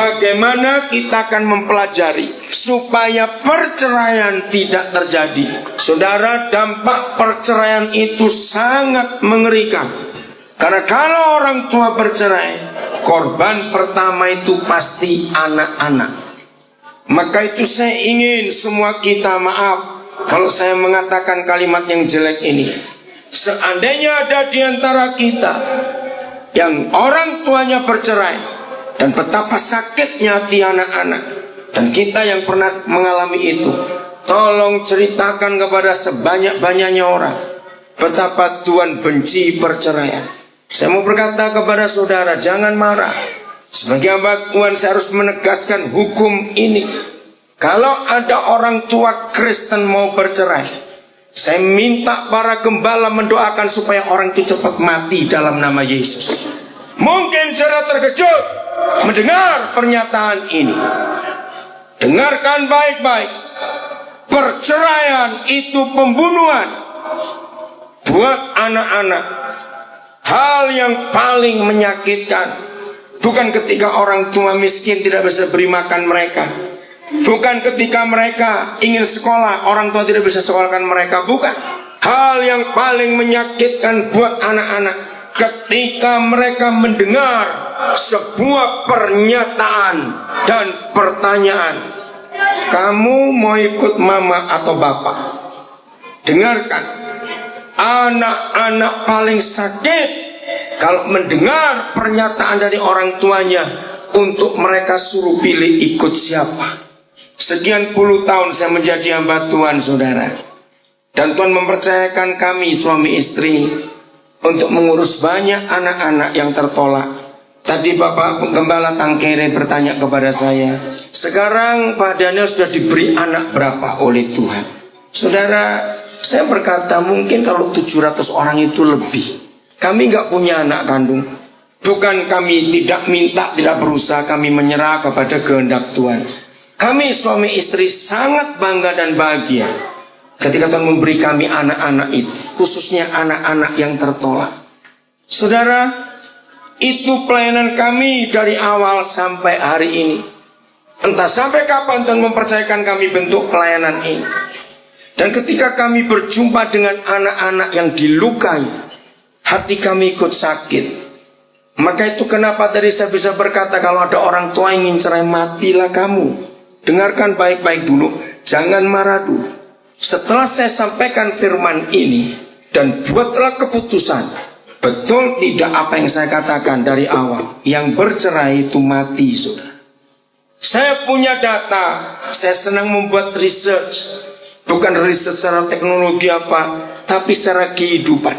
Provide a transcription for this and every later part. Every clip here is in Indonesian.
bagaimana kita akan mempelajari supaya perceraian tidak terjadi. Saudara, dampak perceraian itu sangat mengerikan. Karena kalau orang tua bercerai, korban pertama itu pasti anak-anak. Maka itu saya ingin semua kita, maaf kalau saya mengatakan kalimat yang jelek ini. Seandainya ada di antara kita yang orang tuanya bercerai, dan betapa sakitnya hati anak-anak, dan kita yang pernah mengalami itu, tolong ceritakan kepada sebanyak-banyaknya orang betapa Tuhan benci perceraian. Saya mau berkata kepada saudara, jangan marah. Sebagai hamba Tuhan saya harus menegaskan hukum ini. Kalau ada orang tua Kristen mau bercerai, saya minta para gembala mendoakan supaya orang itu cepat mati dalam nama Yesus. Mungkin saudara terkejut mendengar pernyataan ini. Dengarkan baik-baik. Perceraian itu pembunuhan buat anak-anak. Hal yang paling menyakitkan bukan ketika orang tua miskin tidak bisa beri makan mereka, bukan ketika mereka ingin sekolah, orang tua tidak bisa sekolahkan mereka. Bukan. Hal yang paling menyakitkan buat anak-anak ketika mereka mendengar sebuah pernyataan dan pertanyaan, kamu mau ikut mama atau bapak? Dengarkan, anak-anak paling sakit kalau mendengar pernyataan dari orang tuanya untuk mereka suruh pilih ikut siapa. Sekian puluh tahun saya menjadi hamba Tuhan, saudara, dan Tuhan mempercayakan kami suami istri untuk mengurus banyak anak-anak yang tertolak. Tadi Bapak Gembala Tangkere bertanya kepada saya, sekarang Pak Daniel sudah diberi anak berapa oleh Tuhan? Saudara, saya berkata mungkin kalau 700 orang itu lebih. Kami nggak punya anak kandung. Bukan kami tidak minta, tidak berusaha, kami menyerah kepada kehendak Tuhan. Kami suami istri sangat bangga dan bahagia ketika Tuhan memberi kami anak-anak itu, khususnya anak-anak yang tertolak. Saudara, itu pelayanan kami dari awal sampai hari ini. Entah sampai kapan Tuhan mempercayakan kami bentuk pelayanan ini. Dan ketika kami berjumpa dengan anak-anak yang dilukai, hati kami ikut sakit. Maka itu kenapa tadi saya bisa berkata, kalau ada orang tua yang ingin cerai, matilah kamu. Dengarkan baik-baik dulu, jangan marah dulu. Setelah saya sampaikan firman ini dan buatlah keputusan, betul tidak apa yang saya katakan dari awal, yang bercerai itu mati, saudara. Saya punya data, saya senang membuat research. Bukan riset secara teknologi apa, tapi secara kehidupan.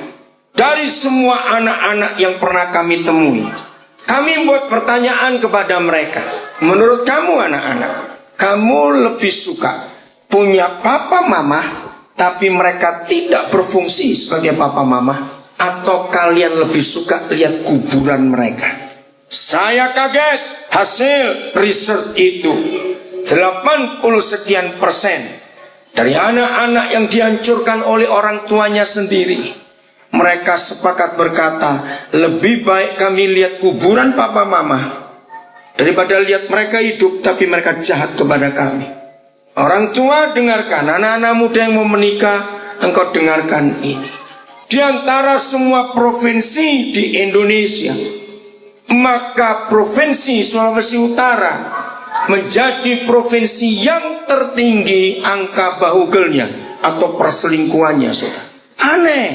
Dari semua anak-anak yang pernah kami temui, kami membuat pertanyaan kepada mereka. Menurut kamu anak-anak, kamu lebih suka punya papa mama, tapi mereka tidak berfungsi sebagai papa mama, atau kalian lebih suka lihat kuburan mereka? Saya kaget hasil riset itu. 80 sekian persen dari anak-anak yang dihancurkan oleh orang tuanya sendiri, mereka sepakat berkata, lebih baik kami lihat kuburan papa mama daripada lihat mereka hidup tapi mereka jahat kepada kami. Orang tua, dengarkan. Anak-anak muda yang mau menikah, engkau dengarkan ini. Di antara semua provinsi di Indonesia, maka provinsi Sulawesi Utara menjadi provinsi yang tertinggi angka bahugelnya atau perselingkuhannya, saudara. Aneh,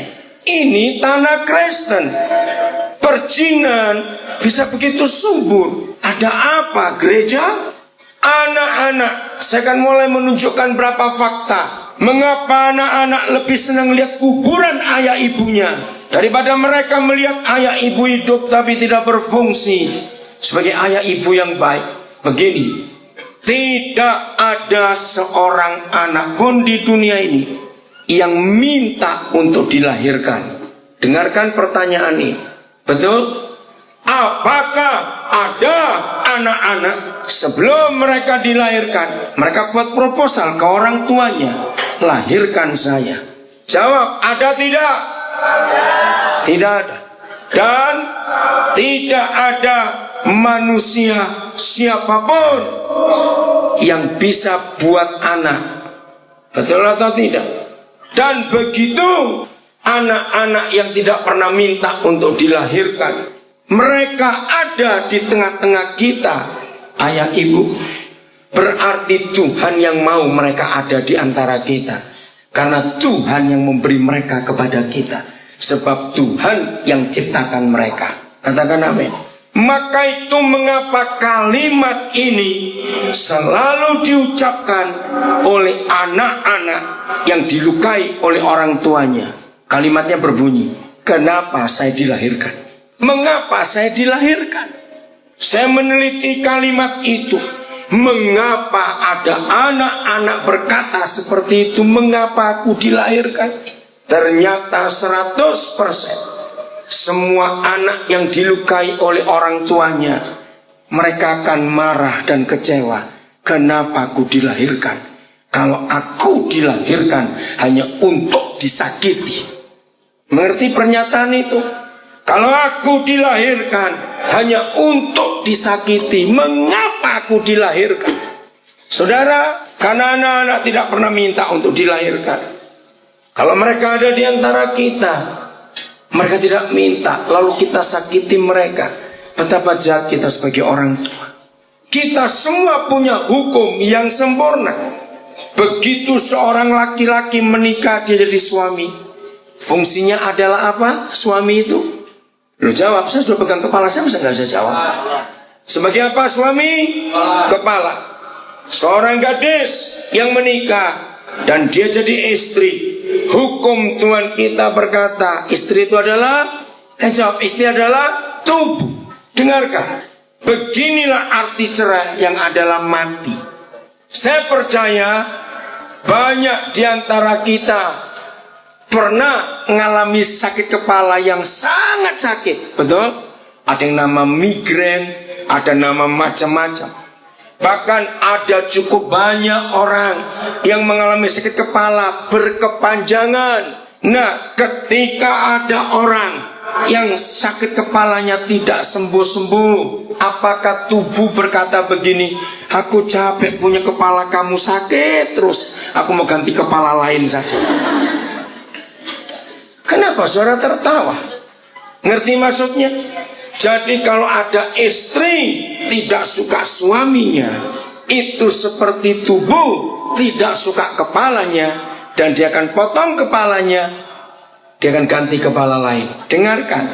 ini tanah Kristen. Perjinan bisa begitu subur. Ada apa gereja? Anak-anak, saya akan mulai menunjukkan berapa fakta. Mengapa anak-anak lebih senang lihat kuburan ayah ibunya daripada mereka melihat ayah ibu hidup tapi tidak berfungsi sebagai ayah ibu yang baik. Begini, tidak ada seorang anak pun di dunia ini yang minta untuk dilahirkan. Dengarkan pertanyaan ini. Betul? Apakah ada anak-anak sebelum mereka dilahirkan, mereka buat proposal ke orang tuanya, lahirkan saya? Jawab, ada tidak? Tidak ada. Dan tidak ada manusia siapapun yang bisa buat anak. Betul atau tidak? Dan begitu anak-anak yang tidak pernah minta untuk dilahirkan, mereka ada di tengah-tengah kita, ayah ibu. Berarti Tuhan yang mau mereka ada di antara kita, karena Tuhan yang memberi mereka kepada kita. Sebab Tuhan yang ciptakan mereka. Katakan amin. Maka itu mengapa kalimat ini selalu diucapkan oleh anak-anak yang dilukai oleh orang tuanya. Kalimatnya berbunyi, kenapa saya dilahirkan? Mengapa saya dilahirkan? Saya meneliti kalimat itu. Mengapa ada anak-anak berkata seperti itu? Mengapa aku dilahirkan? Ternyata 100% semua anak yang dilukai oleh orang tuanya, mereka akan marah dan kecewa. Kenapa aku dilahirkan? Kalau aku dilahirkan hanya untuk disakiti. Mengerti pernyataan itu? Kalau aku dilahirkan hanya untuk disakiti, mengapa aku dilahirkan? Saudara, karena anak-anak tidak pernah minta untuk dilahirkan. Kalau mereka ada di antara kita, mereka tidak minta, lalu kita sakiti mereka. Betapa jahat kita sebagai orang tua. Kita semua punya hukum yang sempurna. Begitu seorang laki-laki menikah, dia jadi suami. Fungsinya adalah apa? Suami itu? Lu jawab, saya sudah pegang kepala, saya nggak bisa jawab. Sebagai apa suami? Kepala. Seorang gadis yang menikah dan dia jadi istri, hukum Tuhan kita berkata, istri itu adalah, jawab, istri adalah tubuh. Dengarkan, beginilah arti cerai yang adalah mati. Saya percaya banyak di antara kita pernah mengalami sakit kepala yang sangat sakit, betul? Ada yang nama migrain, ada nama macam-macam. Bahkan ada cukup banyak orang yang mengalami sakit kepala berkepanjangan. Nah, ketika ada orang yang sakit kepalanya tidak sembuh-sembuh, apakah tubuh berkata begini, aku capek punya kepala kamu sakit terus, aku mau ganti kepala lain saja? Kenapa saudara tertawa? Ngerti maksudnya? Jadi kalau ada istri tidak suka suaminya, itu seperti tubuh tidak suka kepalanya, dan dia akan potong kepalanya, dia akan ganti kepala lain. Dengarkan,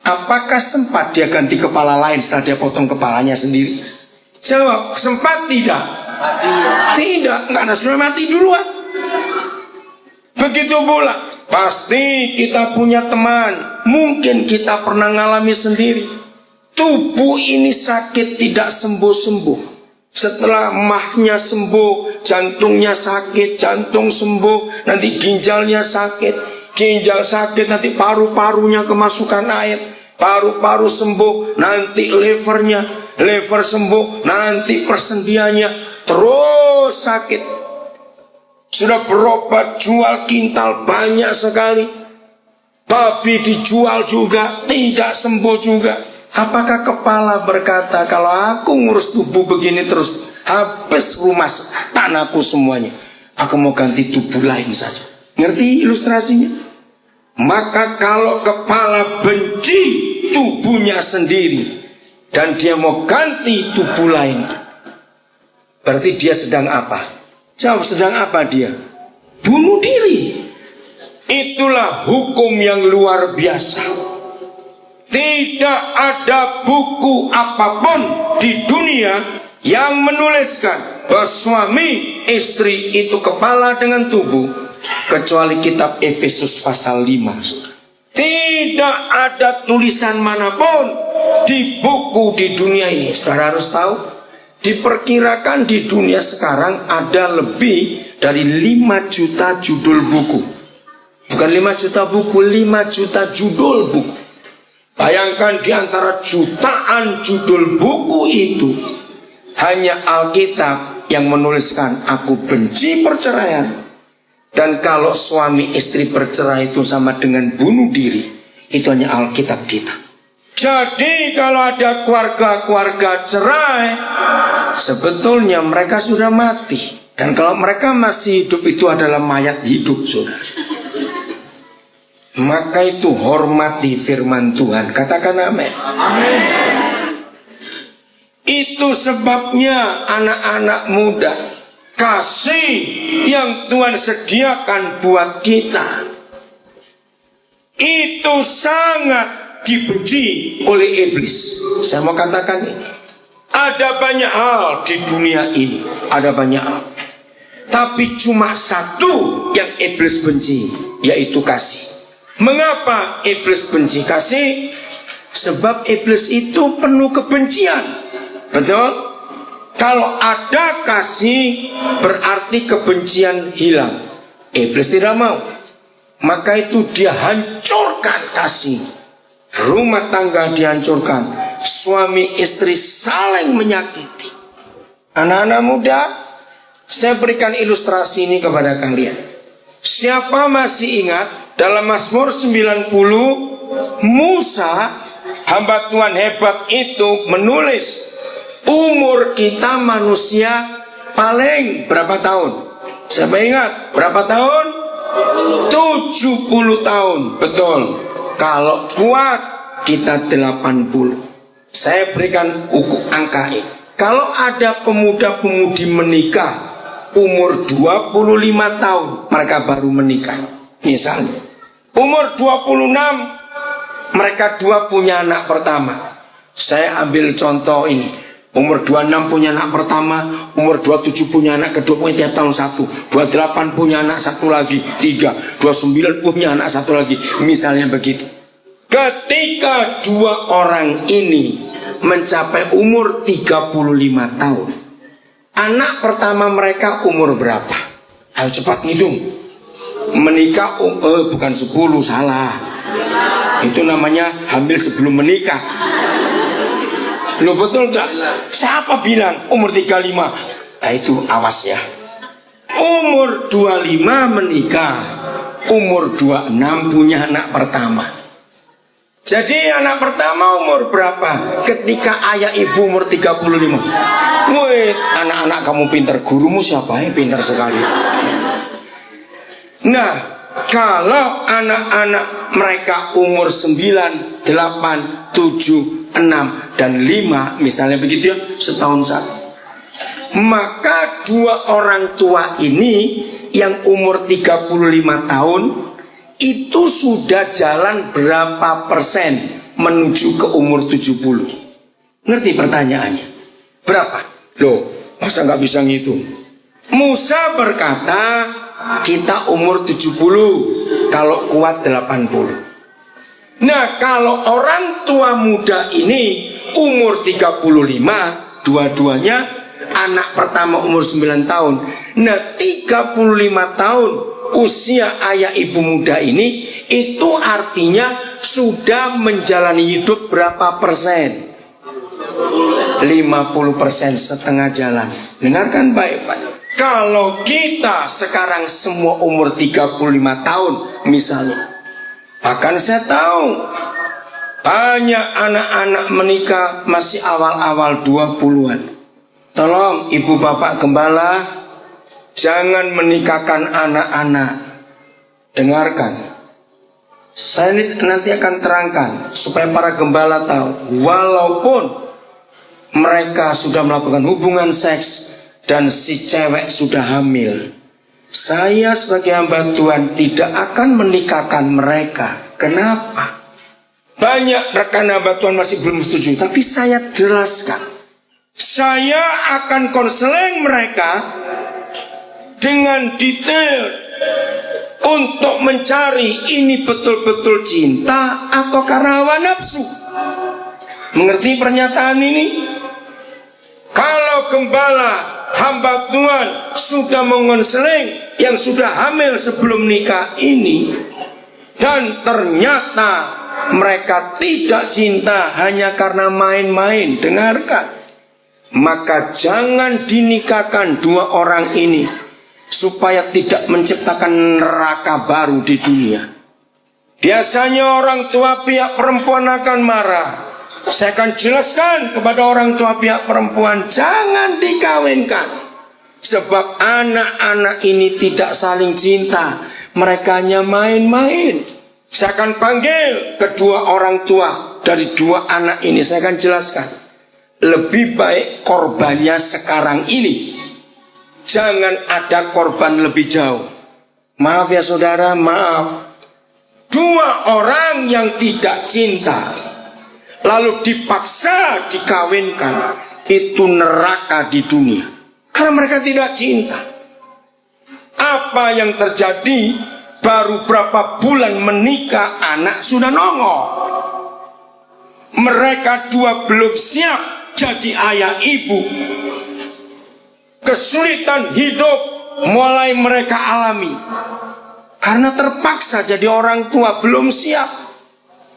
apakah sempat dia ganti kepala lain setelah dia potong kepalanya sendiri? Jawab, sempat tidak? Tidak, karena sudah mati duluan. Begitu pula, pasti kita punya teman, mungkin kita pernah ngalami sendiri. Tubuh ini sakit tidak sembuh-sembuh. Setelah mahnya sembuh, jantungnya sakit, jantung sembuh, nanti ginjalnya sakit, ginjal sakit, nanti paru-parunya kemasukan air, paru-paru sembuh, nanti levernya, lever sembuh, nanti persendiannya terus sakit. Sudah berobat, jual kintal banyak sekali, babi dijual juga, tidak sembuh juga. Apakah kepala berkata, kalau aku ngurus tubuh begini terus, habis rumah tanahku semuanya, aku mau ganti tubuh lain saja? Ngerti ilustrasinya? Maka kalau kepala benci tubuhnya sendiri dan dia mau ganti tubuh lain, berarti dia sedang apa? Jawab, sedang apa dia? Bunuh diri. Itulah hukum yang luar biasa. Tidak ada buku apapun di dunia yang menuliskan bahwa suami istri itu kepala dengan tubuh, kecuali kitab Efesus pasal 5. Tidak ada tulisan manapun di buku di dunia ini. Saudara harus tahu, diperkirakan di dunia sekarang ada lebih dari 5 juta judul buku. Bukan 5 juta buku, 5 juta judul buku. Bayangkan di antara jutaan judul buku itu, hanya Alkitab yang menuliskan aku benci perceraian. Dan kalau suami istri bercerai itu sama dengan bunuh diri, Itu hanya Alkitab kita. Jadi kalau ada keluarga-keluarga cerai, sebetulnya mereka sudah mati. Dan kalau mereka masih hidup, itu adalah mayat hidup, saudara. Maka itu hormati firman Tuhan. Katakan amin. Amin. Itu sebabnya anak-anak muda, kasih yang Tuhan sediakan buat kita itu sangat dibenci oleh iblis. Saya mau katakan ini. Ada banyak hal di dunia ini, ada banyak hal. Tapi cuma satu yang iblis benci, yaitu kasih. Mengapa iblis benci kasih? Sebab iblis itu penuh kebencian. Betul? Kalau ada kasih, berarti kebencian hilang. Iblis tidak mau. Maka itu dia hancurkan kasih. Rumah tangga dihancurkan. Suami istri saling menyakiti. Anak-anak muda, saya berikan ilustrasi ini kepada kalian. Siapa masih ingat dalam Mazmur 90, Musa, hamba Tuhan hebat itu, menulis umur kita manusia paling berapa tahun? Siapa ingat? Berapa tahun? 70 tahun. Betul. Kalau kuat kita 80. Saya berikan angka ini. Kalau ada pemuda-pemudi menikah umur 25 tahun, mereka baru menikah. Misalnya umur 26, mereka dua punya anak pertama. Saya ambil contoh ini. Umur 26 punya anak pertama, umur 27 punya anak kedua, punya tiap tahun satu. 28 punya anak satu lagi, 3. 29 punya anak satu lagi. Misalnya begitu. Ketika dua orang ini mencapai umur 35 tahun, anak pertama mereka umur berapa? Ayo cepat ngitung. Menikah bukan 10, salah. Itu namanya hamil sebelum menikah. Loh, betul gak? Siapa bilang umur 35? Nah itu awas ya. Umur 25 menikah, umur 26 punya anak pertama. Jadi anak pertama umur berapa? Ketika ayah ibu umur 35. Wih, anak-anak kamu pintar. Gurumu siapa ya? Pintar sekali. Nah, kalau anak-anak mereka umur 9, 8, 7, 6 dan 5, misalnya begitu ya, setahun satu. Maka dua orang tua ini yang umur 35 tahun itu sudah jalan berapa persen menuju ke umur 70? Ngerti pertanyaannya? Berapa? Loh, masa nggak bisa ngitung? Musa berkata, kita umur 70, kalau kuat 80. Nah, kalau orang tua muda ini umur 35, dua-duanya, anak pertama umur 9 tahun. Nah, 35 tahun usia ayah ibu muda ini, itu artinya sudah menjalani hidup berapa persen? 50%, setengah jalan. Dengarkan baik-baik. Kalau kita sekarang semua umur 35 tahun misalnya, bahkan saya tahu banyak anak-anak menikah masih awal-awal 20-an. Tolong ibu bapak gembala, jangan menikahkan anak-anak. Dengarkan, saya nanti akan terangkan supaya para gembala tahu. Walaupun mereka sudah melakukan hubungan seks dan si cewek sudah hamil, saya sebagai hamba Tuhan tidak akan menikahkan mereka. Kenapa? Banyak rekan hamba Tuhan masih belum setuju, tapi saya jelaskan. Saya akan konseling mereka dengan detail untuk mencari ini betul-betul cinta atau karena hawa nafsu. Mengerti pernyataan ini? Kalau gembala hamba Tuhan sudah mengonseling yang sudah hamil sebelum nikah ini, dan ternyata mereka tidak cinta hanya karena main-main, dengarkan, maka jangan dinikahkan dua orang ini supaya tidak menciptakan neraka baru di dunia. Biasanya orang tua pihak perempuan akan marah. Saya akan jelaskan kepada orang tua pihak perempuan, jangan dikawinkan. Sebab anak-anak ini tidak saling cinta, mereka hanya main-main. Saya akan panggil kedua orang tua dari dua anak ini, saya akan jelaskan. Lebih baik korbannya sekarang ini, jangan ada korban lebih jauh. Maaf ya saudara, maaf. Dua orang yang tidak cinta lalu dipaksa dikawinkan, itu neraka di dunia. Karena mereka tidak cinta. Apa yang terjadi? Baru berapa bulan menikah, anak sudah nongol. Mereka dua belum siap jadi ayah ibu. Kesulitan hidup mulai mereka alami. Karena terpaksa jadi orang tua, belum siap.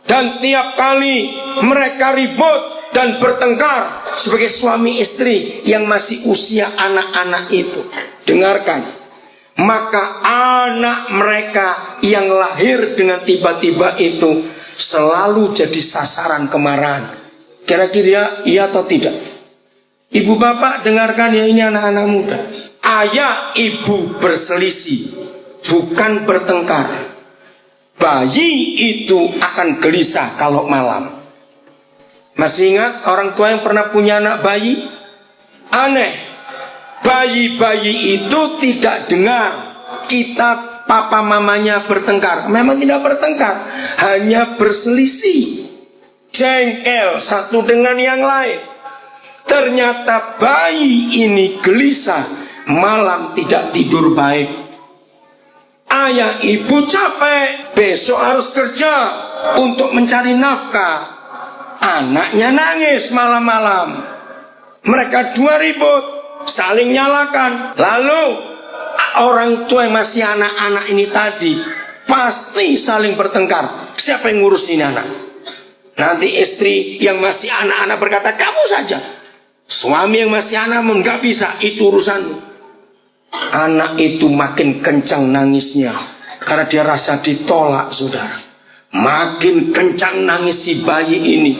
Dan tiap kali mereka ribut dan bertengkar sebagai suami istri yang masih usia anak-anak itu. Dengarkan. Maka anak mereka yang lahir dengan tiba-tiba itu selalu jadi sasaran kemarahan. Kira-kira iya atau tidak? Ibu bapak dengarkan ya, ini anak-anak muda. Ayah ibu berselisih, bukan bertengkar. Bayi itu akan gelisah kalau malam. Masih ingat orang tua yang pernah punya anak bayi? Aneh. Bayi-bayi itu tidak dengar kita papa mamanya bertengkar. Memang tidak bertengkar, hanya berselisih, jengkel satu dengan yang lain. Ternyata bayi ini gelisah, malam tidak tidur baik. Ayah ibu capek, besok harus kerja untuk mencari nafkah. Anaknya nangis malam-malam. Mereka dua ribut, saling nyalakan. Lalu orang tua yang masih anak-anak ini tadi pasti saling bertengkar. Siapa yang ngurusin anak? Nanti istri yang masih anak-anak berkata, kamu saja. Suami yang masih anak nggak bisa, itu urusanmu. Anak itu makin kencang nangisnya karena dia rasa ditolak, saudara. Makin kencang nangis si bayi ini,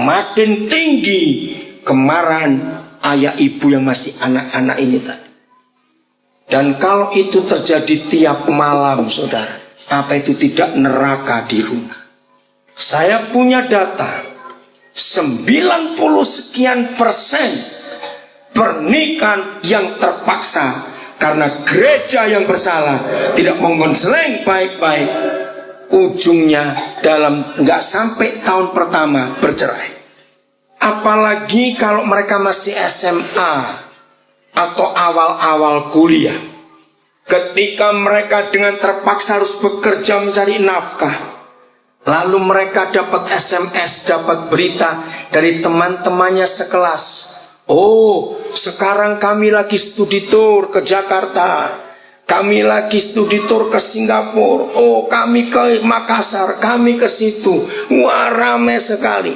makin tinggi kemarahan ayah ibu yang masih anak-anak ini tadi. Dan kalau itu terjadi tiap malam, saudara, apa itu tidak neraka di rumah? Saya punya data 90 sekian persen pernikahan yang terpaksa karena gereja yang bersalah tidak mengkonseling baik-baik, ujungnya dalam nggak sampai tahun pertama bercerai. Apalagi kalau mereka masih SMA atau awal-awal kuliah, ketika mereka dengan terpaksa harus bekerja mencari nafkah, lalu mereka dapat SMS, dapat berita dari teman-temannya sekelas. Oh, sekarang kami lagi studi tour ke Jakarta, kami lagi studi tour ke Singapura, oh kami ke Makassar, kami ke situ. Wah, ramai sekali.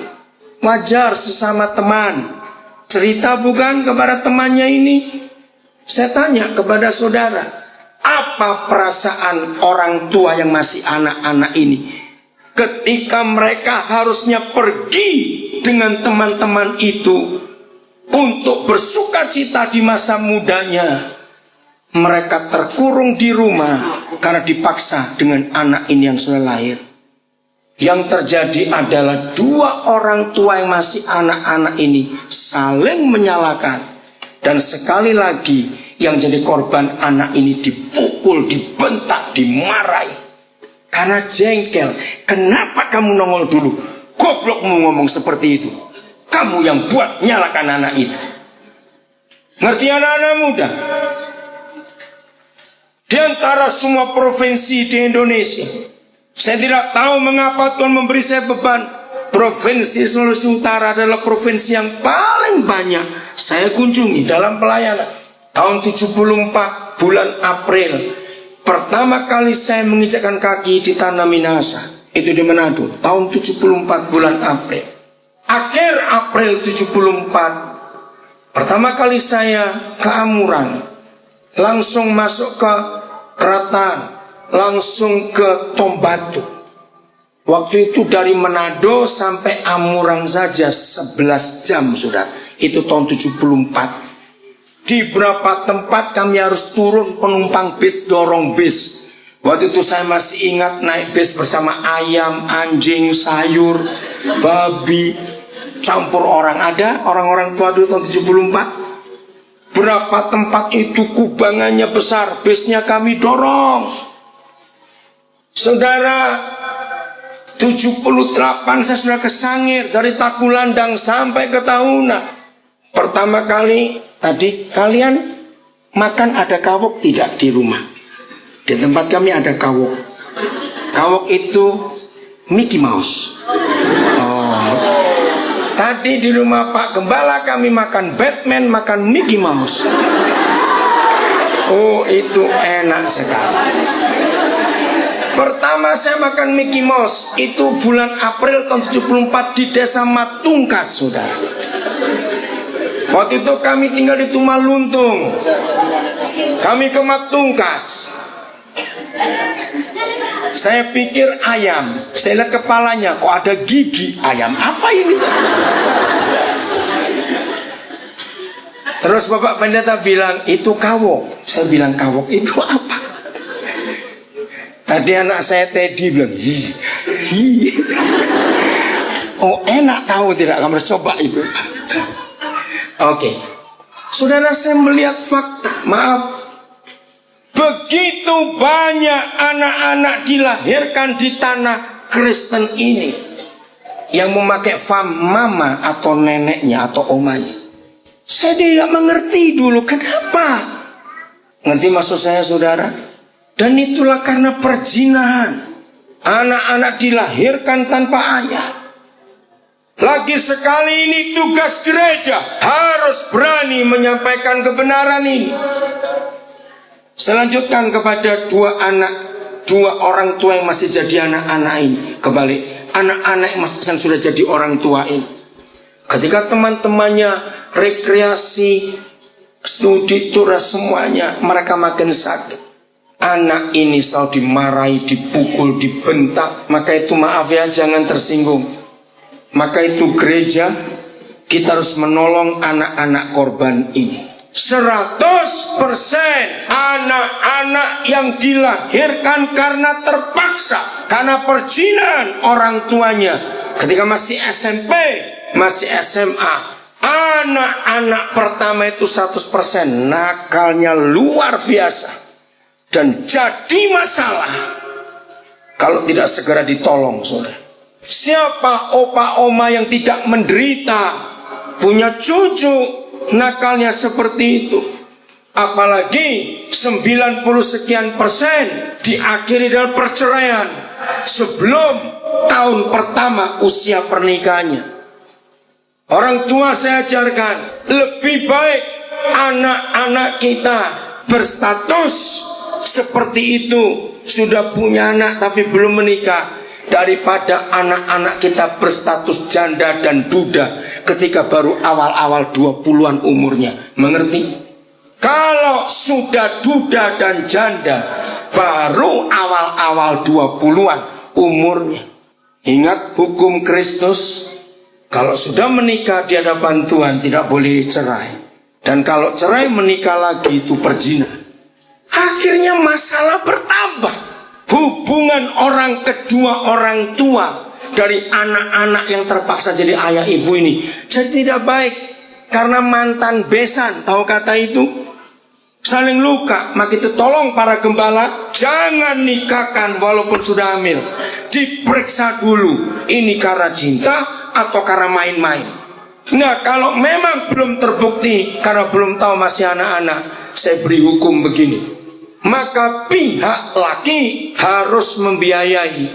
Wajar sesama teman. Cerita bukan kepada temannya ini? Saya tanya kepada saudara, apa perasaan orang tua yang masih anak-anak ini ketika mereka harusnya pergi dengan teman-teman itu untuk bersukacita di masa mudanya? Mereka terkurung di rumah karena dipaksa dengan anak ini yang sudah lahir. Yang terjadi adalah dua orang tua yang masih anak-anak ini saling menyalahkan. Dan sekali lagi yang jadi korban anak ini dipukul, dibentak, dimarahi. Karena jengkel. Kenapa kamu nongol dulu? Goblokmu ngomong seperti itu. Kamu yang buat nyalakan anak itu. Ngerti anak-anak muda? Di antara semua provinsi di Indonesia, saya tidak tahu mengapa Tuhan memberi saya beban. Provinsi Sulawesi Utara adalah provinsi yang paling banyak saya kunjungi dalam pelayanan. Tahun 74 bulan April, pertama kali saya menginjakkan kaki di Tanah Minahasa, itu di Manado. Tahun 74 bulan April. Akhir April 74, pertama kali saya ke Amuran, langsung masuk ke Ratan, langsung ke Tombatu. Waktu itu dari Manado sampai Amurang saja 11 jam sudah. Itu tahun 74. Di beberapa tempat kami harus turun penumpang bis, dorong bis. Waktu itu saya masih ingat naik bis bersama ayam, anjing, sayur, babi, campur orang. Ada orang-orang tua dulu tahun 74. Berapa tempat itu kubangannya besar, bisnya kami dorong. Saudara, 78 saya sudah ke Sangir, dari Tagulandang sampai ke Tahuna. Pertama kali tadi kalian makan ada kawok tidak di rumah? Di tempat kami ada kawok. Kawok itu Mickey Mouse. Oh. Tadi di rumah Pak Gembala kami makan Batman, makan Mickey Mouse. Oh, itu enak sekali. Pertama saya makan Mickey Mouse itu bulan April tahun 74 di desa Matungkas, saudara. Waktu itu kami tinggal di Tumaluntung. Kami ke Matungkas. Saya pikir ayam. Saya lihat kepalanya, kok ada gigi ayam. Apa ini? Terus Bapak Pendeta bilang, itu kawok. Saya bilang, kawok itu apa? Tadi anak saya Teddy bilang, hi. Oh, enak tahu tidak? Kamu harus coba itu. Oke. Saudara, saya melihat fakta. Maaf. Begitu banyak anak-anak dilahirkan di tanah Kristen ini yang memakai mama atau neneknya atau omanya. Saya tidak mengerti dulu kenapa. Ngerti maksud saya, saudara? Dan itulah karena perzinahan. Anak-anak dilahirkan tanpa ayah. Lagi sekali ini tugas gereja harus berani menyampaikan kebenaran ini. Selanjutkan kepada dua orang tua yang masih jadi anak-anak ini. Kembali, anak-anak yang sudah jadi orang tua ini. Ketika teman-temannya rekreasi, studi, turas semuanya, mereka makin sakit. Anak ini selalu dimarahi, dipukul, dibentak. Maka itu maaf ya, jangan tersinggung. Maka itu gereja, kita harus menolong anak-anak korban ini. 100% anak-anak yang dilahirkan karena terpaksa, karena perzinahan orang tuanya. Ketika masih SMP, masih SMA, anak-anak pertama itu 100% nakalnya luar biasa. Dan jadi masalah kalau tidak segera ditolong, saudara. Siapa opa oma yang tidak menderita, punya cucu nakalnya seperti itu? Apalagi 90 sekian persen diakhiri dengan perceraian sebelum tahun pertama usia pernikahannya. Orang tua saya ajarkan, lebih baik anak-anak kita berstatus seperti itu, sudah punya anak tapi belum menikah, daripada anak-anak kita berstatus janda dan duda ketika baru awal-awal 20-an umurnya. Mengerti? Kalau sudah duda dan janda baru awal-awal 20-an umurnya, ingat hukum Kristus. Kalau sudah menikah di hadapan Tuhan tidak boleh cerai. Dan kalau cerai menikah lagi itu perzinahan. Akhirnya masalah bertambah. Hubungan orang kedua orang tua dari anak-anak yang terpaksa jadi ayah ibu ini jadi tidak baik. Karena mantan besan, tahu kata itu, saling luka. Maka itu tolong para gembala, jangan nikahkan walaupun sudah hamil. Diperiksa dulu, ini karena cinta atau karena main-main. Nah, kalau memang belum terbukti karena belum tahu masih anak-anak, saya beri hukum begini. Maka pihak laki harus membiayai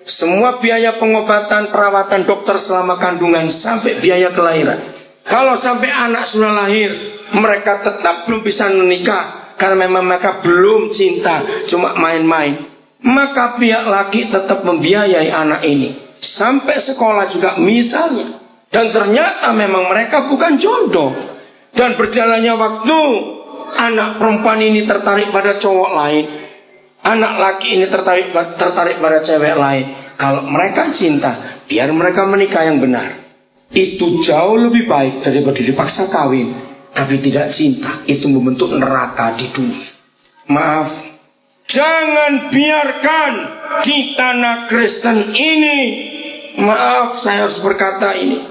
semua biaya pengobatan, perawatan dokter selama kandungan sampai biaya kelahiran. Kalau sampai anak sudah lahir, mereka tetap belum bisa menikah karena memang mereka belum cinta, cuma main-main. Maka pihak laki tetap membiayai anak ini sampai sekolah juga misalnya. Dan ternyata memang mereka bukan jodoh. Dan berjalannya waktu, anak perempuan ini tertarik pada cowok lain, anak laki ini tertarik pada cewek lain. Kalau mereka cinta, biar mereka menikah yang benar. Itu jauh lebih baik daripada dipaksa kawin tapi tidak cinta. Itu membentuk neraka di dunia. Maaf, jangan biarkan di tanah Kristen ini, maaf saya harus berkata ini,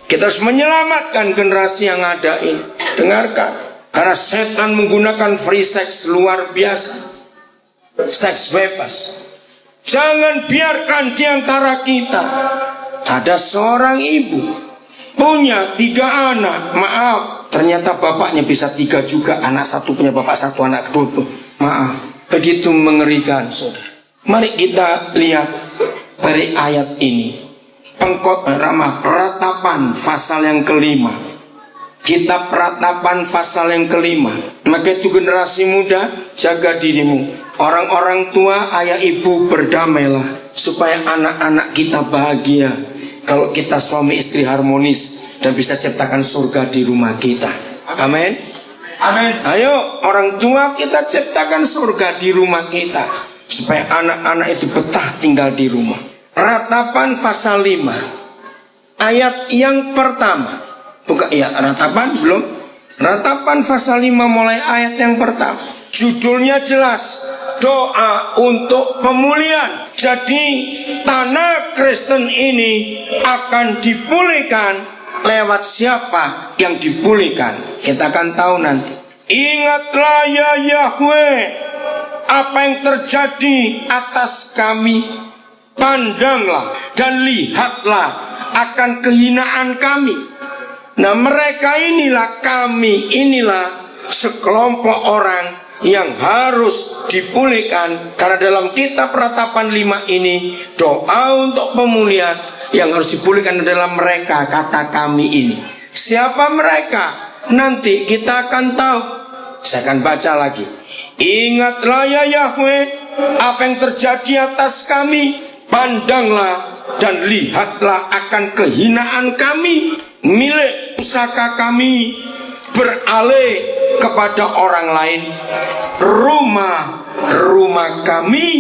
kita harus menyelamatkan generasi yang ada ini. Dengarkan, karena setan menggunakan free sex luar biasa, seks bebas. Jangan biarkan di antara kita ada seorang ibu punya 3 anak. Maaf, ternyata bapaknya bisa 3 juga. Anak satu punya bapak satu, anak kedua. Maaf, begitu mengerikan, saudara. Mari kita lihat dari ayat ini. Ratapan pasal yang ke-5. Kitab Ratapan pasal yang ke-5. Maka itu generasi muda, jaga dirimu. Orang-orang tua, ayah ibu, berdamailah supaya anak-anak kita bahagia. Kalau kita suami istri harmonis dan bisa ciptakan surga di rumah kita. Amin. Amin. Ayo orang tua kita ciptakan surga di rumah kita supaya anak-anak itu betah tinggal di rumah. Ratapan pasal 5 ayat yang pertama. Bukan ya, Ratapan belum. Ratapan pasal 5 mulai ayat yang pertama. Judulnya jelas, doa untuk pemulihan. Jadi tanah Kristen ini akan dipulihkan lewat siapa yang dipulihkan. Kita akan tahu nanti. Ingatlah ya Yahweh apa yang terjadi atas kami. Pandanglah dan lihatlah akan kehinaan kami. Nah mereka inilah, kami inilah sekelompok orang yang harus dipulihkan. Karena dalam kitab Ratapan 5 ini, doa untuk pemulihan yang harus dipulihkan adalah mereka, kata kami ini. Siapa mereka? Nanti kita akan tahu. Saya akan baca lagi. Ingatlah ya Yahweh apa yang terjadi atas kami. Pandanglah dan lihatlah akan kehinaan kami. Milik pusaka kami beralih kepada orang lain. Rumah kami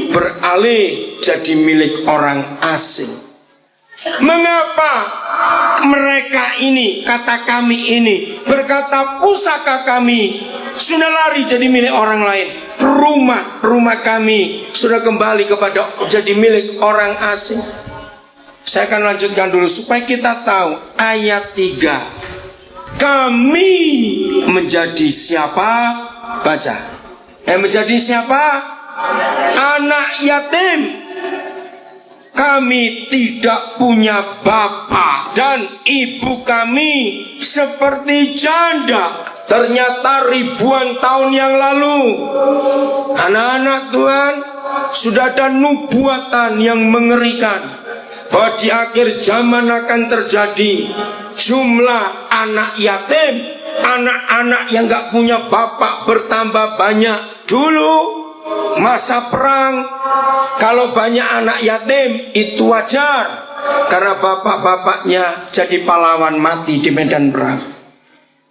beralih jadi milik orang asing. Mengapa mereka ini, kata kami ini, berkata pusaka kami sudah lari jadi milik orang lain. Rumah kami sudah kembali kepada jadi milik orang asing. Saya akan lanjutkan dulu supaya kita tahu ayat 3. Kami menjadi siapa? Baca. Menjadi siapa? Anak yatim. Kami tidak punya bapak dan ibu kami seperti janda. Ternyata ribuan tahun yang lalu, anak-anak Tuhan, sudah ada nubuatan yang mengerikan bahwa di akhir zaman akan terjadi jumlah anak yatim, anak-anak yang gak punya bapak bertambah banyak. Dulu masa perang, kalau banyak anak yatim itu wajar, karena bapak-bapaknya jadi pahlawan mati di medan perang.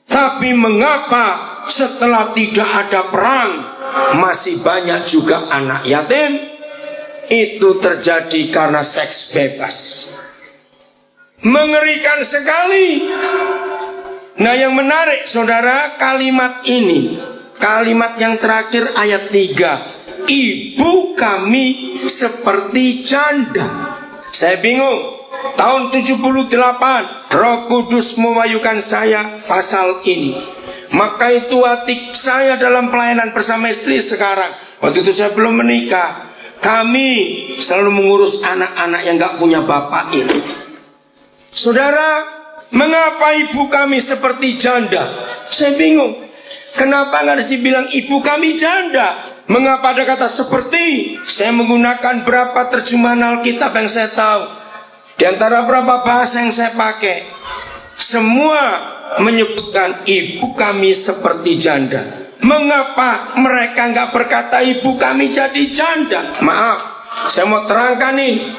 Tapi mengapa setelah tidak ada perang masih banyak juga anak yatim? Itu terjadi karena seks bebas. Mengerikan sekali. Nah yang menarik saudara, kalimat ini, kalimat yang terakhir ayat 3. Ibu kami seperti janda. Saya bingung. Tahun 78 Roh Kudus mewahyukan saya pasal ini. Maka itu hati saya dalam pelayanan bersama istri sekarang. Waktu itu saya belum menikah. Kami selalu mengurus anak-anak yang gak punya bapak ini. Saudara, mengapa ibu kami seperti janda? Saya bingung. Kenapa gak dibilang ibu kami janda? Mengapa ada kata seperti? Saya menggunakan berapa terjemahan Alkitab yang saya tahu. Di antara berapa bahasa yang saya pakai, semua menyebutkan ibu kami seperti janda. Mengapa mereka nggak berkata ibu kami jadi janda? Maaf, saya mau terangkan ini.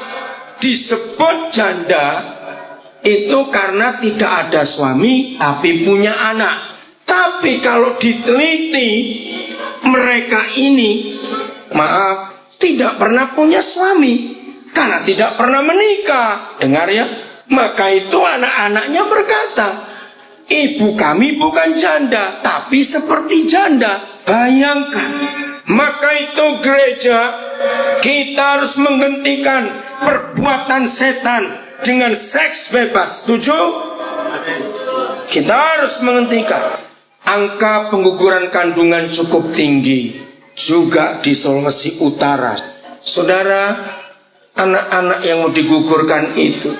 Disebut janda itu karena tidak ada suami tapi punya anak. Tapi kalau diteliti, mereka ini, maaf, tidak pernah punya suami. karena tidak pernah menikah. Dengar ya. Maka itu anak-anaknya berkata, ibu kami bukan janda, tapi seperti janda. Bayangkan. Maka itu gereja, kita harus menghentikan perbuatan setan dengan seks bebas. Setuju? Kita harus menghentikan. Angka pengguguran kandungan cukup tinggi juga di Sulawesi Utara. Saudara, anak-anak yang mau digugurkan itu,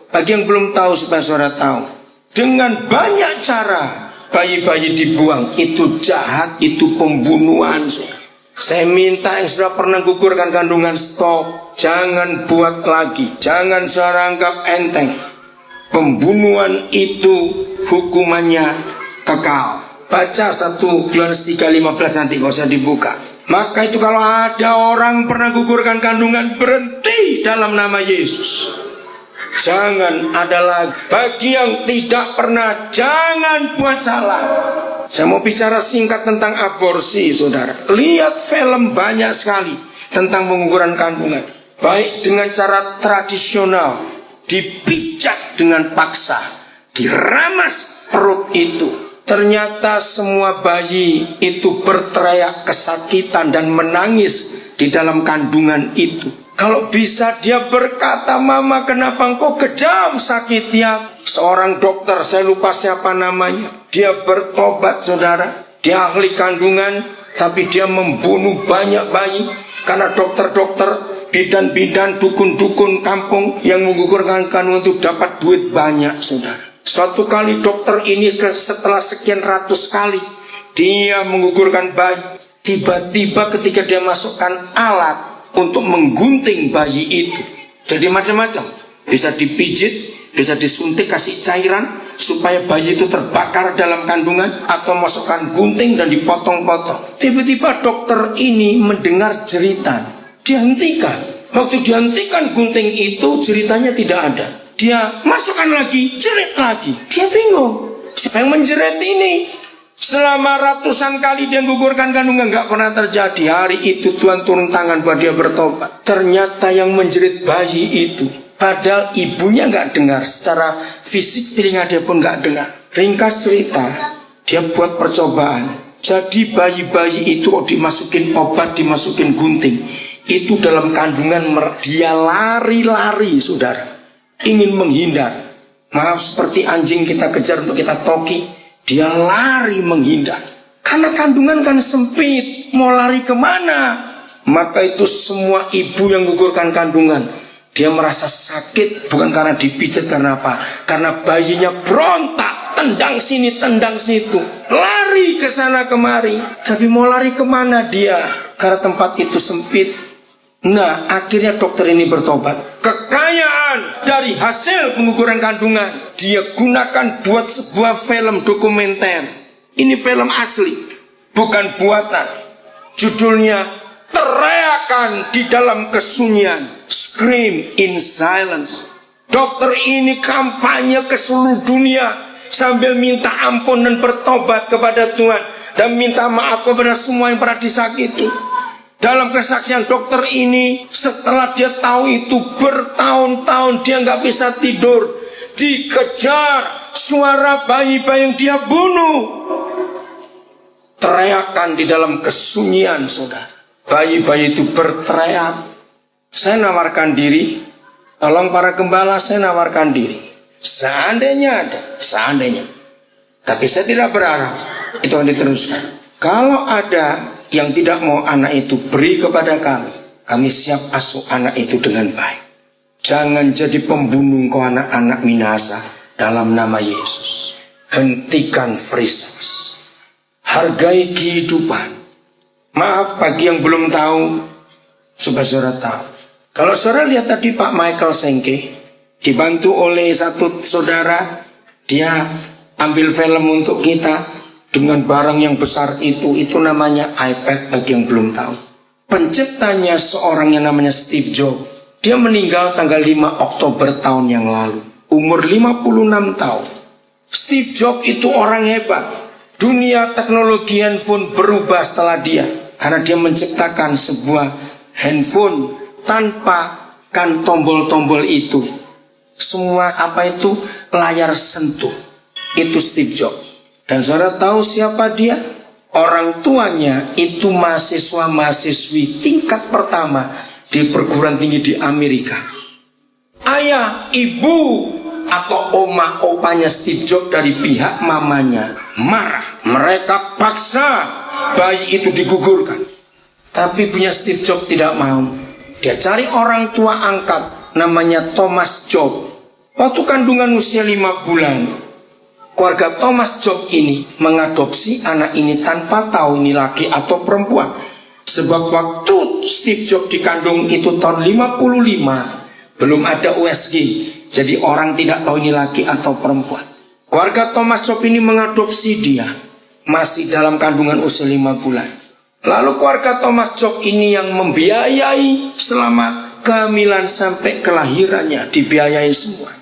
bagi yang belum tahu supaya saudara tahu, dengan banyak cara bayi-bayi dibuang. Itu jahat, itu pembunuhan. Saya minta yang sudah pernah gugurkan kandungan, stop. Jangan buat lagi. Jangan saudara anggap enteng. Pembunuhan itu hukumannya kekal. Baca 1 Yohanes 3:15 nanti gak usah dibuka. Maka itu kalau ada orang pernah gugurkan kandungan, berhenti dalam nama Yesus. Jangan ada lagi. Bagi yang tidak pernah, jangan buat salah. Saya mau bicara singkat tentang aborsi, saudara. Lihat film banyak sekali tentang pengukuran kandungan. Baik dengan cara tradisional, dipijat dengan paksa, diramas perut itu. Ternyata semua bayi itu berteriak kesakitan dan menangis di dalam kandungan itu. Kalau bisa dia berkata, mama kenapa engkau kejam sakit ya. Seorang dokter, saya lupa siapa namanya, dia bertobat saudara. Dia ahli kandungan, tapi dia membunuh banyak bayi. Karena dokter-dokter, bidan-bidan, dukun-dukun kampung yang menggugurkan kandungan itu dapat duit banyak saudara. Suatu kali dokter ini setelah sekian ratus kali dia menggugurkan bayi, tiba-tiba ketika dia masukkan alat untuk menggunting bayi itu, jadi macam-macam, bisa dipijit, bisa disuntik kasih cairan supaya bayi itu terbakar dalam kandungan, atau masukkan gunting dan dipotong-potong. Tiba-tiba dokter ini mendengar jeritan, dihentikan. Waktu dihentikan gunting itu, jeritannya tidak ada. Dia masukkan lagi, jerit lagi. Dia bingung, siapa yang menjerit ini? Selama ratusan kali dia gugurkan kandungan, gak pernah terjadi. Hari itu Tuhan turun tangan buat dia bertobat. Ternyata yang menjerit bayi itu, padahal ibunya gak dengar. Secara fisik telinga dia pun gak dengar. Ringkas cerita, dia buat percobaan. Jadi bayi-bayi itu dimasukin obat, dimasukin gunting, itu dalam kandungan dia lari-lari saudara. Ingin menghindar. Maaf, seperti anjing kita kejar untuk kita toki, dia lari menghindar. Karena kandungan kan sempit, mau lari kemana? Maka itu semua ibu yang gugurkan kandungan, dia merasa sakit bukan karena dipijat, karena apa? Karena bayinya berontak, tendang sini, tendang situ, lari ke sana kemari. Tapi mau lari kemana dia? Karena tempat itu sempit. Nah, akhirnya dokter ini bertobat. Kekayaan dari hasil pengukuran kandungan dia gunakan buat sebuah film dokumenter. Ini film asli, bukan buatan. Judulnya Teriakan di Dalam Kesunyian, Scream in Silence. Dokter ini kampanye ke seluruh dunia sambil minta ampun dan bertobat kepada Tuhan, dan minta maaf kepada semua yang pernah disakiti. Dalam kesaksian dokter ini, setelah dia tahu itu bertahun-tahun dia nggak bisa tidur, dikejar suara bayi-bayi yang dia bunuh. Teriakan di dalam kesunyian saudara. Bayi-bayi itu berteriak. Saya nawarkan diri, tolong para gembala, saya nawarkan diri. Seandainya ada, seandainya. Tapi saya tidak berharap itu akan diteruskan. Kalau ada yang tidak mau anak itu, beri kepada kami. Kami siap asuh anak itu dengan baik. Jangan jadi pembunuh kau anak-anak Minahasa dalam nama Yesus. Hentikan free sex. Hargai kehidupan. Maaf bagi yang belum tahu, supaya saudara tahu. Kalau saudara lihat tadi Pak Michael Sengke, dibantu oleh satu saudara, dia ambil film untuk kita dengan barang yang besar itu namanya iPad bagi yang belum tahu. Penciptanya seorang yang namanya Steve Jobs. Dia meninggal tanggal 5 Oktober tahun yang lalu, umur 56 tahun. Steve Jobs itu orang hebat. Dunia teknologi handphone berubah setelah dia, karena dia menciptakan sebuah handphone tanpa kan tombol-tombol itu. Semua layar sentuh. Itu Steve Jobs. Dan saudara tahu siapa dia? Orang tuanya itu mahasiswa-mahasiswi tingkat pertama di perguruan tinggi di Amerika. Ayah, ibu, atau oma opanya Steve Jobs dari pihak mamanya marah. Mereka paksa bayi itu digugurkan. Tapi punya Steve Jobs tidak mau. Dia cari orang tua angkat namanya Thomas Jobs. Waktu kandungan usia 5 bulan, keluarga Thomas Jobs ini mengadopsi anak ini tanpa tahu ini laki atau perempuan. Sebab waktu Steve Jobs dikandung itu tahun 55, belum ada USG. Jadi orang tidak tahu ini laki atau perempuan. Keluarga Thomas Jobs ini mengadopsi dia masih dalam kandungan usia 5 bulan. Lalu keluarga Thomas Jobs ini yang membiayai selama kehamilan sampai kelahirannya, dibiayai semua.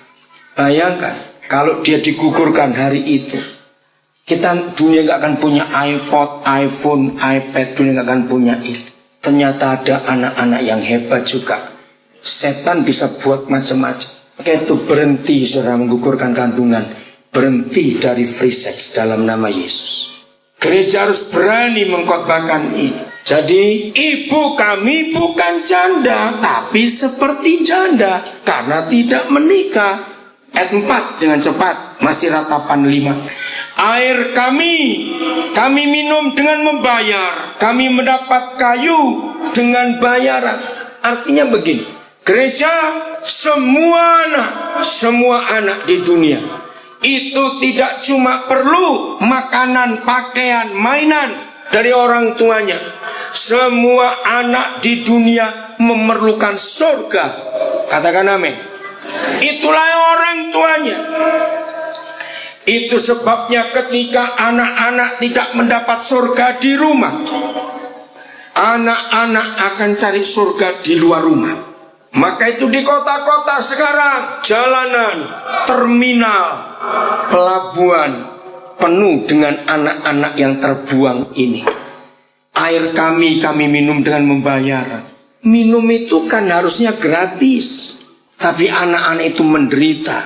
Bayangkan kalau dia digugurkan hari itu, dunia gak akan punya iPod, iPhone, iPad, dunia gak akan punya itu. Ternyata ada anak-anak yang hebat juga. Setan bisa buat macam-macam. Maka itu berhenti saudara menggugurkan kandungan, berhenti dari free sex dalam nama Yesus. Gereja harus berani mengkhotbahkan ini. Jadi ibu kami bukan janda, tapi seperti janda karena tidak menikah. Ayat 4 dengan cepat, masih ratapan 5. Air kami minum dengan membayar. Kami mendapat kayu dengan bayaran. Artinya begini, gereja semua anak di dunia itu tidak cuma perlu makanan, pakaian, mainan dari orang tuanya. Semua anak di dunia memerlukan surga. Katakan amin. Itulah orang tuanya. Itu sebabnya ketika anak-anak tidak mendapat surga di rumah, anak-anak akan cari surga di luar rumah. Maka itu di kota-kota sekarang, jalanan, terminal, pelabuhan penuh dengan anak-anak yang terbuang ini. Air kami minum dengan membayar. Minum itu kan harusnya gratis, tapi anak-anak itu menderita.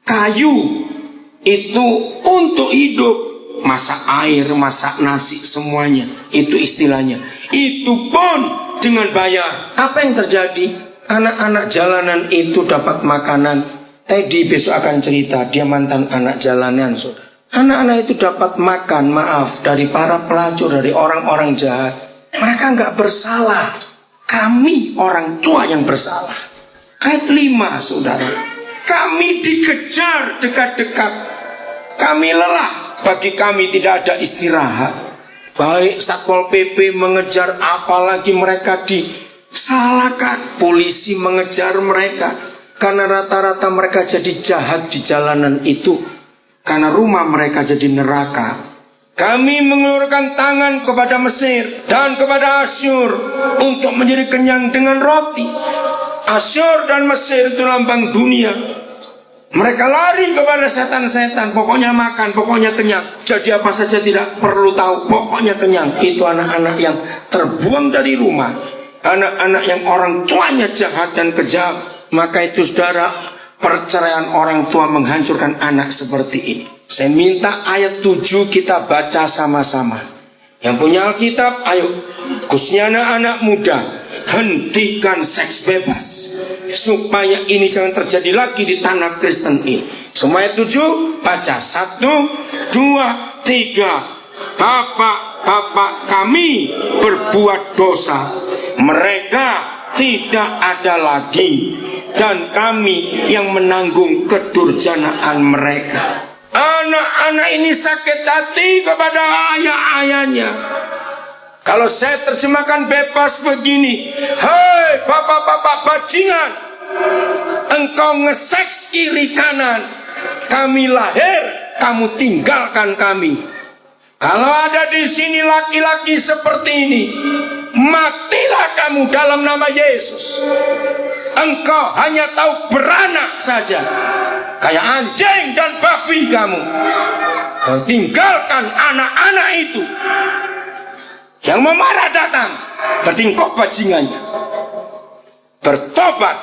Kayu itu untuk hidup, masak air, masak nasi, semuanya itu istilahnya. Itu pun dengan bayar. Apa yang terjadi? Anak-anak jalanan itu dapat makanan. Teddy besok akan cerita, dia mantan anak jalanan, saudara. Anak-anak itu dapat makan, dari para pelacur, dari orang-orang jahat. Mereka nggak bersalah. Kami orang tua yang bersalah. Ayat 5, saudara. Kami dikejar dekat-dekat. Kami lelah. Bagi kami tidak ada istirahat. Baik Satpol PP mengejar, apalagi mereka disalahkan. Polisi mengejar mereka. Karena rata-rata mereka jadi jahat di jalanan itu. Karena rumah mereka jadi neraka. Kami mengulurkan tangan kepada Mesir dan kepada Asyur untuk menjadi kenyang dengan roti. Asyur dan Mesir itu lambang dunia. Mereka lari kepada setan-setan. Pokoknya makan, pokoknya kenyang. Jadi apa saja tidak perlu tahu, pokoknya kenyang. Itu anak-anak yang terbuang dari rumah. Anak-anak yang orang tuanya jahat dan kejam. Maka itu saudara, perceraian orang tua menghancurkan anak seperti ini. Saya minta ayat 7 kita baca sama-sama. Yang punya Alkitab, ayo. Khususnya anak-anak muda, hentikan seks bebas. Supaya ini jangan terjadi lagi di tanah Kristen ini. Semua ayat 7, baca. 1, 2, 3. Bapak-bapak kami berbuat dosa. Mereka tidak ada lagi. Dan kami yang menanggung kedurjanaan mereka. Anak-anak ini sakit hati kepada ayah-ayahnya. Kalau saya terjemahkan bebas begini, hei bapak-bapak bajingan, engkau ngeseks kiri kanan. Kami lahir, kamu tinggalkan kami. Kalau ada di sini laki-laki seperti ini, matilah kamu dalam nama Yesus. Engkau hanya tahu beranak saja, kayak anjing dan babi kamu. Kau tinggalkan anak-anak itu. Yang memarah datang, bertingkok bajingannya. Bertobat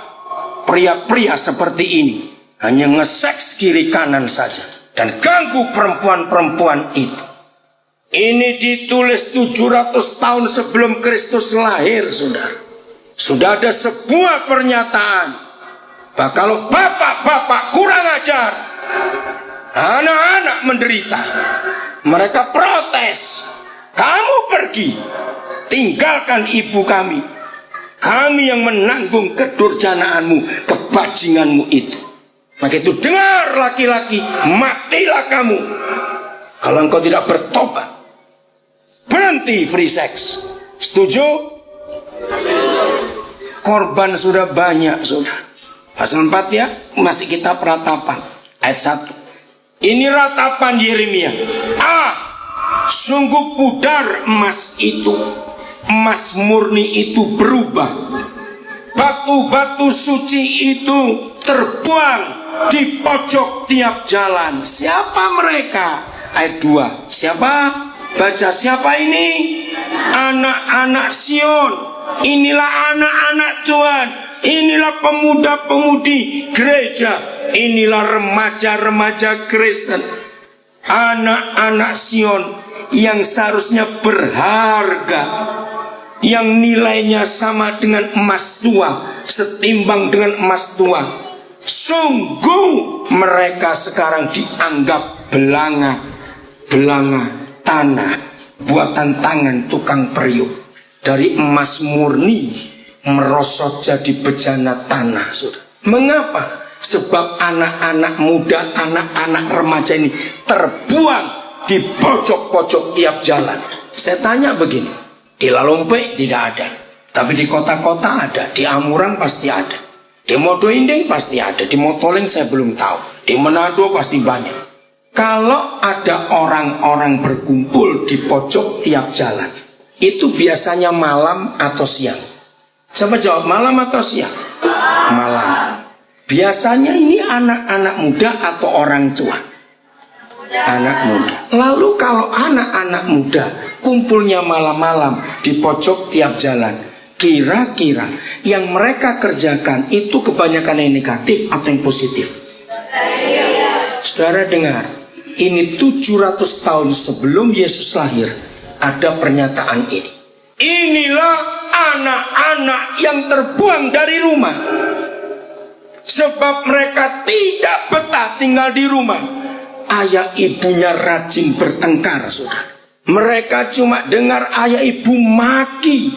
pria-pria seperti ini hanya ngeseks kiri kanan saja dan ganggu perempuan-perempuan itu. Ini ditulis 700 tahun sebelum Kristus lahir, saudara. Sudah ada sebuah pernyataan bahwa kalau bapak-bapak kurang ajar, anak-anak menderita. Mereka protes, kamu pergi, tinggalkan ibu kami. Kami yang menanggung kedurjanaanmu, kebajinganmu itu. Maka itu dengar laki-laki, matilah kamu kalau engkau tidak bertobat. Berhenti free sex. Setuju? Korban sudah banyak, sudah. Pasal 4 ya, masih kitab ratapan ayat 1. Ini ratapan Yeremia. Sungguh pudar emas itu, emas murni itu berubah. Batu-batu suci itu terbuang di pojok tiap jalan. Siapa mereka? Ayat 2. Siapa? Baca, siapa ini? Anak-anak Sion. Inilah anak-anak Tuhan. Inilah pemuda-pemudi gereja. Inilah remaja-remaja Kristen. Anak-anak Sion yang seharusnya berharga, yang nilainya sama dengan emas tua, setimbang dengan emas tua. Sungguh mereka sekarang dianggap belanga tanah buatan tangan tukang periuk. Dari emas murni merosot jadi bejana tanah, saudara. Mengapa? Sebab anak-anak muda, anak-anak remaja ini terbuang di pojok-pojok tiap jalan. Saya tanya begini, di Lalompe tidak ada, tapi di kota-kota ada. Di Amurang pasti ada, di Modo Inding pasti ada, di Motoling saya belum tahu, di Manado pasti banyak. Kalau ada orang-orang berkumpul di pojok tiap jalan, itu biasanya malam atau siang? Siapa jawab, malam atau siang? Malam. Biasanya ini anak-anak muda atau orang tua? Anak muda. Lalu kalau anak-anak muda kumpulnya malam-malam di pojok tiap jalan, kira-kira yang mereka kerjakan itu kebanyakan yang negatif atau yang positif? Saudara dengar, ini 700 tahun sebelum Yesus lahir ada pernyataan ini. Inilah anak-anak yang terbuang dari rumah, sebab mereka tidak betah tinggal di rumah. Ayah ibunya rajin bertengkar, saudara. Mereka cuma dengar ayah ibu maki,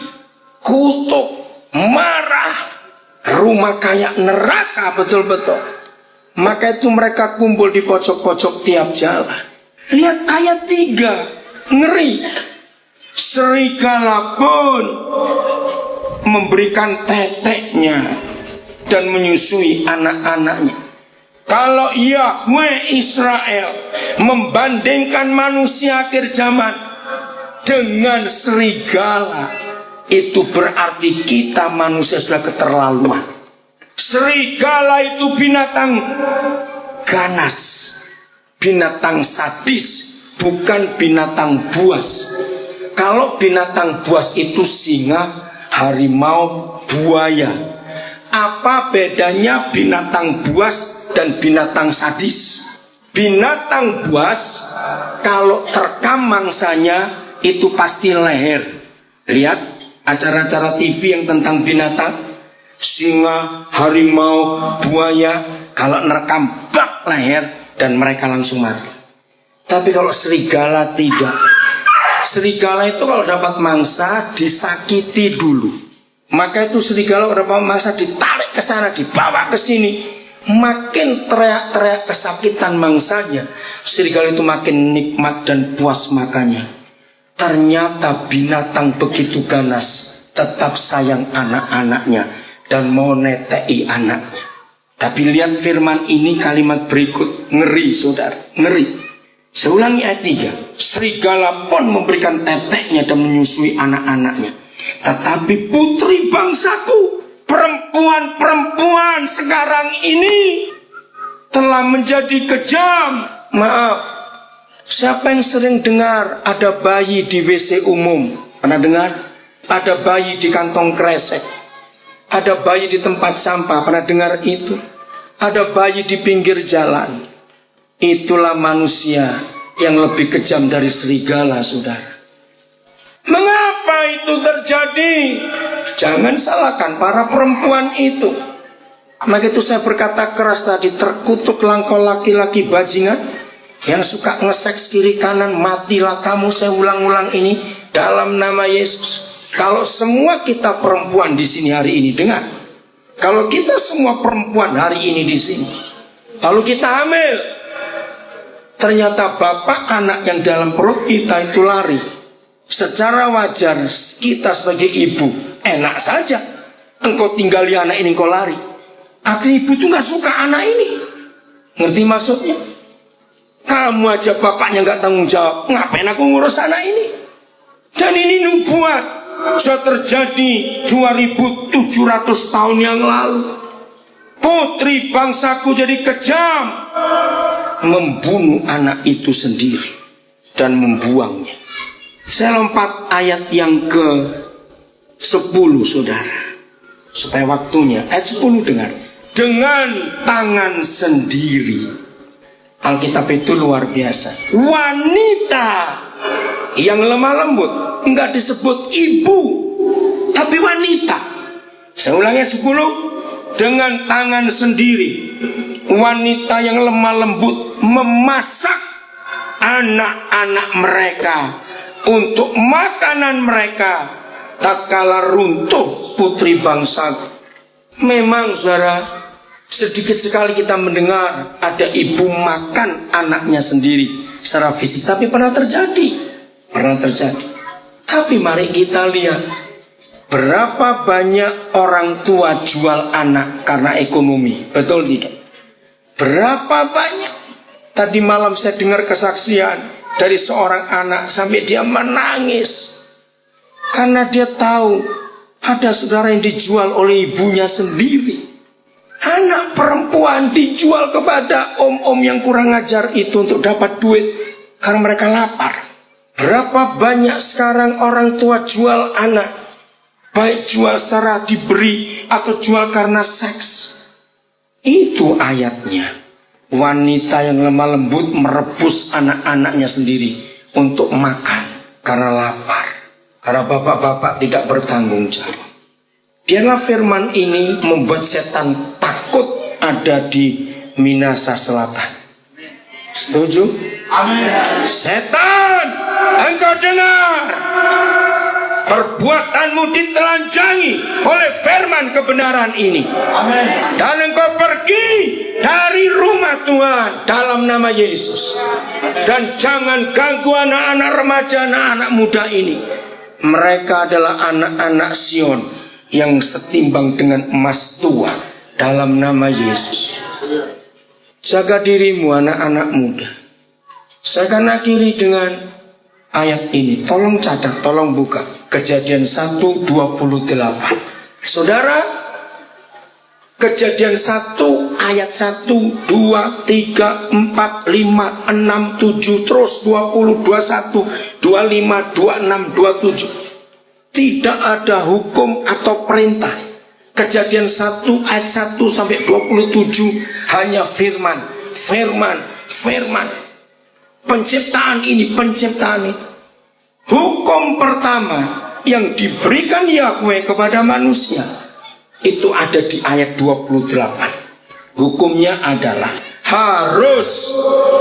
kutuk, marah. Rumah kayak neraka betul-betul. Maka itu mereka kumpul di pojok-pojok tiap jalan. Lihat ayat 3, ngeri. Serigala pun memberikan teteknya dan menyusui anak-anaknya. Kalau Yahweh Israel membandingkan manusia akhir zaman dengan serigala, itu berarti kita manusia sudah keterlaluan. Serigala itu binatang ganas, binatang sadis, bukan binatang buas. Kalau binatang buas itu singa, harimau, buaya. Apa bedanya binatang buas dan binatang sadis? Binatang buas kalau terkam mangsanya itu pasti leher. Lihat acara-acara TV yang tentang binatang, singa, harimau, buaya, kalau nerekam bak leher dan mereka langsung mati. Tapi kalau serigala tidak. Serigala itu kalau dapat mangsa disakiti dulu. Maka itu serigala kalau dapat mangsa ditarik ke sana, dibawa ke sini. Makin teriak-teriak kesakitan mangsanya, serigala itu makin nikmat dan puas makannya. Ternyata binatang begitu ganas tetap sayang anak-anaknya dan mau netei anaknya. Tapi lihat firman ini, kalimat berikut, ngeri saudara, ngeri. Saya ulangi ayat 3. Serigala pun memberikan teteknya dan menyusui anak-anaknya. Tetapi putri bangsaku, perempuan-perempuan sekarang ini telah menjadi kejam. Maaf, siapa yang sering dengar ada bayi di WC umum? Pernah dengar? Ada bayi di kantong kresek, Ada bayi di tempat sampah, pernah dengar itu? Ada bayi di pinggir jalan. Itulah manusia yang lebih kejam dari serigala, saudara. Mengapa itu terjadi? Jangan salahkan para perempuan itu. Maka itu saya berkata keras tadi, terkutuk langkau laki-laki bajingan yang suka ngeseks kiri kanan. Matilah kamu, saya ulang-ulang ini dalam nama Yesus. Kalau semua kita perempuan di sini hari ini, dengar, kalau kita semua perempuan hari ini di sini, lalu kita hamil, ternyata bapak anak yang dalam perut kita itu lari, secara wajar kita sebagai ibu enak saja, engkau tinggali anak ini, engkau lari. Akhirnya ibu tuh gak suka anak ini. Ngerti maksudnya? Kamu aja bapaknya gak tanggung jawab, ngapain aku ngurus anak ini? Dan ini nubuat sudah terjadi 2700 tahun yang lalu. Putri bangsaku jadi kejam, membunuh anak itu sendiri dan membuangnya. Saya lompat ayat yang ke-10, saudara, supaya waktunya. Ayat 10 dengar. Dengan tangan sendiri. Alkitab itu luar biasa. Wanita yang lemah lembut, enggak disebut ibu, tapi wanita. Saya ulangi ayat 10. Dengan tangan sendiri, wanita yang lemah lembut memasak anak-anak mereka untuk makanan mereka, tak kala runtuh putri bangsa. Memang saudara, sedikit sekali kita mendengar ada ibu makan anaknya sendiri secara fisik, tapi pernah terjadi. Tapi mari kita lihat, berapa banyak orang tua jual anak karena ekonomi, betul tidak? Berapa banyak? Tadi malam saya dengar kesaksian dari seorang anak sampai dia menangis karena dia tahu ada saudara yang dijual oleh ibunya sendiri. Anak perempuan dijual kepada om-om yang kurang ajar itu untuk dapat duit karena mereka lapar. Berapa banyak sekarang orang tua jual anak, baik jual secara diberi atau jual karena seks. Itu ayatnya. Wanita yang lemah lembut merebus anak-anaknya sendiri untuk makan karena lapar, karena bapak-bapak tidak bertanggung jawab. Biarlah firman ini membuat setan takut ada di Minasa Selatan. Setuju? Amin. Setan, engkau dengar, perbuatanmu ditelanjangi oleh firman kebenaran ini. Amin. Dan engkau pergi dari rumah Tuhan dalam nama Yesus. Dan jangan ganggu anak-anak remaja, anak-anak muda ini. Mereka adalah anak-anak Sion yang setimbang dengan emas tua dalam nama Yesus. Jaga dirimu anak-anak muda. Saya akan akhiri dengan ayat ini. Tolong catat, tolong buka. Kejadian 1:28. Saudara, Kejadian 1 ayat 1, 2, 3, 4, 5, 6, 7, terus 20, 21, 25, 26, 27. Tidak ada hukum atau perintah. Kejadian 1 ayat 1 sampai 27 hanya firman. Penciptaan ini, penciptaan itu. Hukum pertama yang diberikan Yahweh kepada manusia itu ada di ayat 28. Hukumnya adalah harus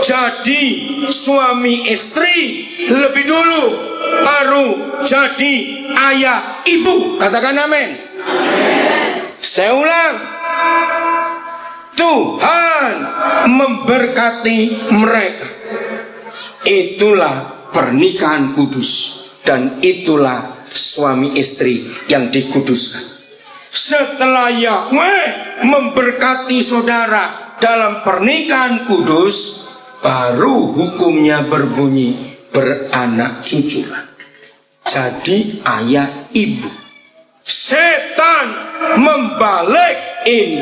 jadi suami istri lebih dulu, baru jadi ayah ibu. Katakan amin. Saya ulang, Tuhan memberkati mereka. Itulah pernikahan kudus, dan itulah suami istri yang dikuduskan. Setelah Yahweh memberkati saudara dalam pernikahan kudus, baru hukumnya berbunyi beranak cuculah. Jadi ayah ibu. Setan membalik ini.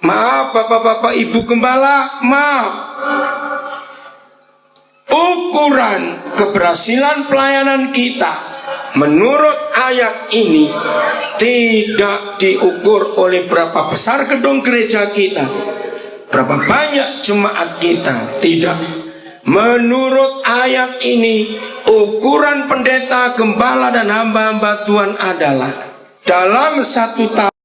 Maaf bapak-bapak ibu gembala, maaf. Ukuran keberhasilan pelayanan kita menurut ayat ini tidak diukur oleh berapa besar gedung gereja kita, berapa banyak jemaat kita, tidak. Menurut ayat ini, ukuran pendeta, gembala, dan hamba-hamba Tuhan adalah dalam 1 tahun